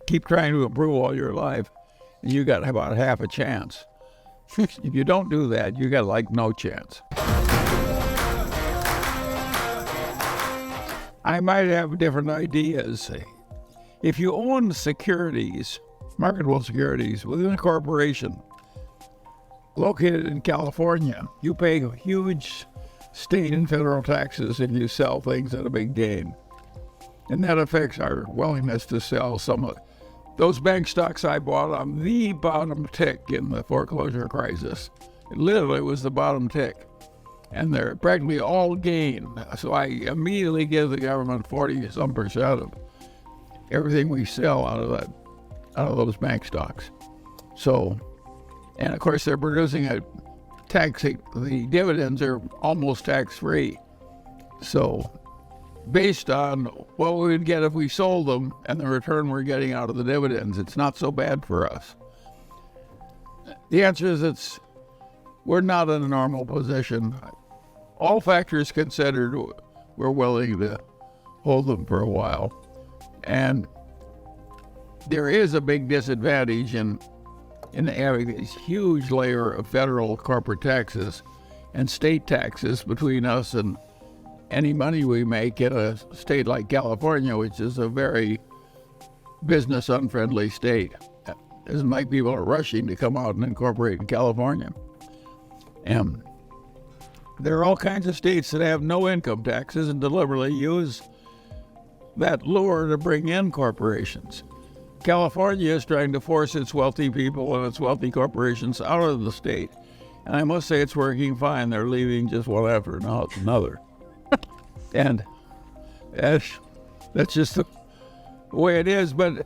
keep trying to improve all your life, and you got about half a chance. If you don't do that, you got like no chance. I might have different ideas. If you own securities, marketable securities, within a corporation located in California, you pay huge state and federal taxes if you sell things at a big gain. And that affects our willingness to sell some of those bank stocks I bought on the bottom tick in the foreclosure crisis. It literally was the bottom tick. And they're practically all gain. So I immediately give the government 40% of everything we sell out of those bank stocks. So, and of course they're producing the dividends are almost tax-free. So based on what we would get if we sold them and the return we're getting out of the dividends, it's not so bad for us. The answer is we're not in a normal position. All factors considered, we're willing to hold them for a while. And there is a big disadvantage in having this huge layer of federal corporate taxes and state taxes between us and any money we make in a state like California, which is a very business-unfriendly state. It isn't like people are rushing to come out and incorporate in California. And there are all kinds of states that have no income taxes and deliberately use that lure to bring in corporations. California is trying to force its wealthy people and its wealthy corporations out of the state. And I must say it's working fine. They're leaving just one after another. And that's just the way it is. But,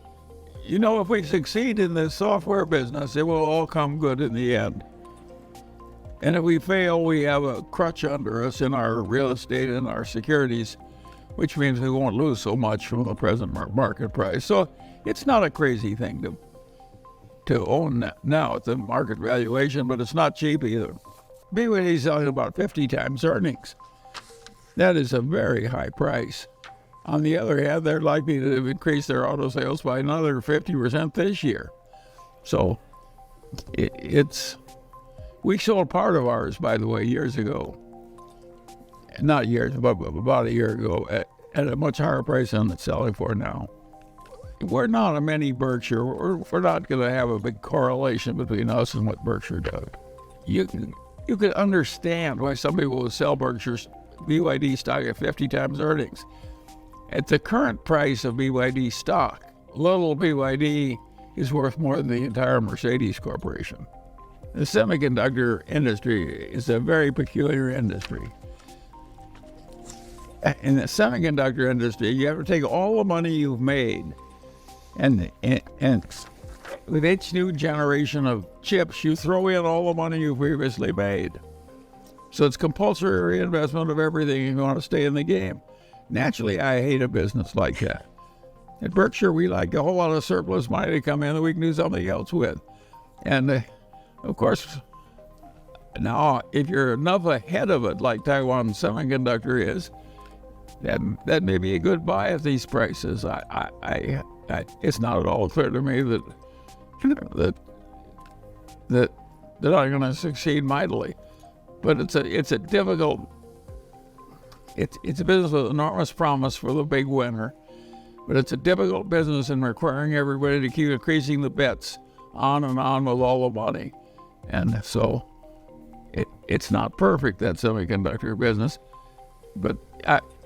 if we succeed in the software business, it will all come good in the end. And if we fail, we have a crutch under us in our real estate and our securities, which means we won't lose so much from the present market price. So it's not a crazy thing to own now at the market valuation, but it's not cheap either. BYD's selling about 50 times earnings. That is a very high price. On the other hand, they're likely to increase their auto sales by another 50% this year. So we sold part of ours, by the way, years ago. Not years, but about a year ago at a much higher price than it's selling for now. We're not a mini Berkshire. We're not going to have a big correlation between us and what Berkshire does. You could understand why some people would sell Berkshire's BYD stock at 50 times earnings. At the current price of BYD stock, little BYD is worth more than the entire Mercedes Corporation. The semiconductor industry is a very peculiar industry. In the semiconductor industry, you have to take all the money you've made, and with each new generation of chips, you throw in all the money you previously made. So it's compulsory reinvestment of everything if you want to stay in the game. Naturally, I hate a business like that. At Berkshire, we like a whole lot of surplus money to come in that we can do something else with. And of course, now, if you're enough ahead of it, like Taiwan Semiconductor is, that may be a good buy at these prices. It's not at all clear to me that they're not going to succeed mightily. But it's a difficult. It's a business with enormous promise for the big winner, but it's a difficult business in requiring everybody to keep increasing the bets on and on with all the money. And so it's not perfect, that semiconductor business. But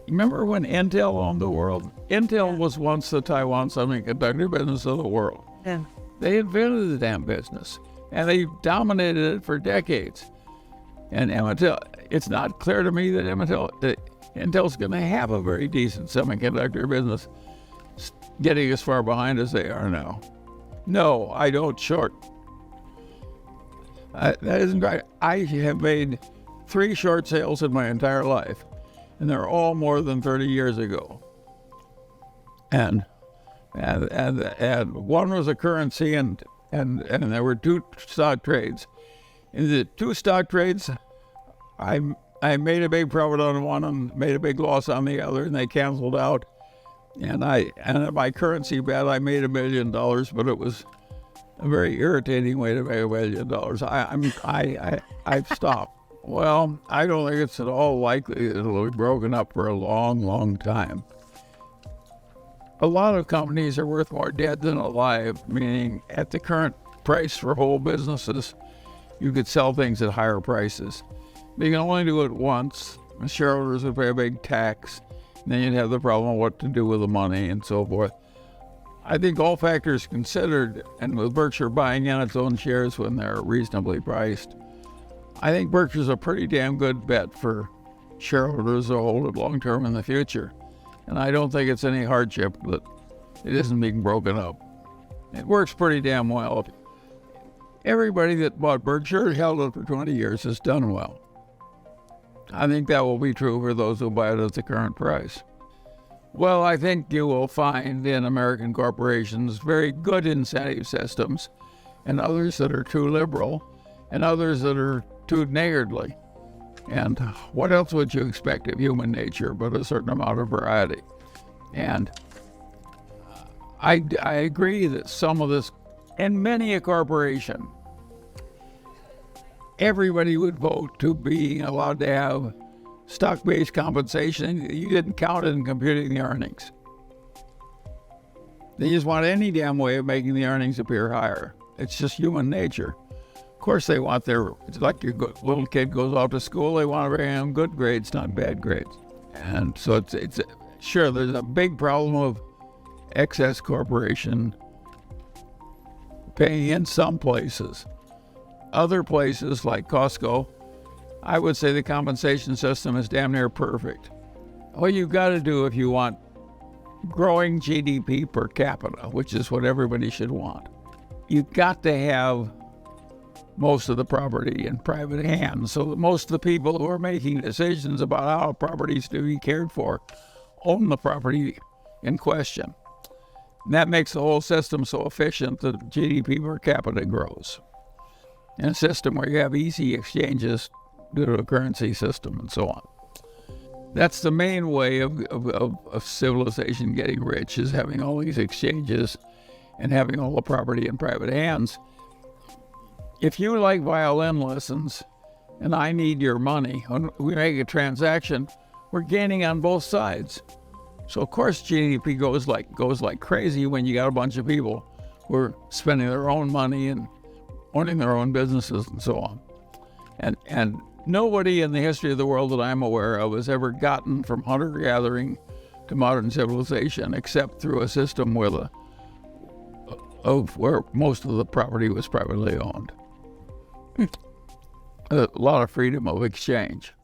remember when Intel owned the world? Intel was once the Taiwan semiconductor business of the world. Yeah. They invented the damn business, and they dominated it for decades. And Intel, it's not clear to me that Intel's going to have a very decent semiconductor business getting as far behind as they are now. No, I don't short. That isn't right. I have made 3 short sales in my entire life, and they're all more than 30 years ago. And one was a currency, and there were 2 stock trades. In the 2 stock trades, I made a big profit on one and made a big loss on the other, and they canceled out. And at my currency bet, I made $1 million, but it was a very irritating way to make $1 million. I've stopped. Well, I don't think it's at all likely that it'll be broken up for a long, long time. A lot of companies are worth more dead than alive, meaning at the current price for whole businesses, you could sell things at higher prices. But you can only do it once. The shareholders would pay a big tax. And then you'd have the problem of what to do with the money and so forth. I think all factors considered, and with Berkshire buying in its own shares when they're reasonably priced, I think Berkshire's a pretty damn good bet for shareholders who hold it long term in the future. And I don't think it's any hardship that it isn't being broken up. It works pretty damn well. Everybody that bought Berkshire held it for 20 years has done well. I think that will be true for those who buy it at the current price. Well, I think you will find in American corporations very good incentive systems and others that are too liberal and others that are too niggardly. And what else would you expect of human nature but a certain amount of variety? And I agree that some of this, in many a corporation, everybody would vote to be allowed to have stock-based compensation. You didn't count it in computing the earnings. They just want any damn way of making the earnings appear higher. It's just human nature. Of course they want it's like your little kid goes off to school, they want to bring him good grades, not bad grades. And so it's sure, there's a big problem of excess corporation paying in some places. Other places like Costco, I would say the compensation system is damn near perfect. What you've got to do if you want growing GDP per capita, which is what everybody should want, you've got to have most of the property in private hands, so that most of the people who are making decisions about how property is to be cared for own the property in question. And that makes the whole system so efficient that GDP per capita grows. In a system where you have easy exchanges due to a currency system and so on. That's the main way of civilization getting rich, is having all these exchanges and having all the property in private hands. If you like violin lessons and I need your money, when we make a transaction, we're gaining on both sides. So of course GDP goes like crazy when you got a bunch of people who are spending their own money and owning their own businesses and so on. And nobody in the history of the world that I'm aware of has ever gotten from hunter-gathering to modern civilization except through a system where most of the property was privately owned. A lot of freedom of exchange.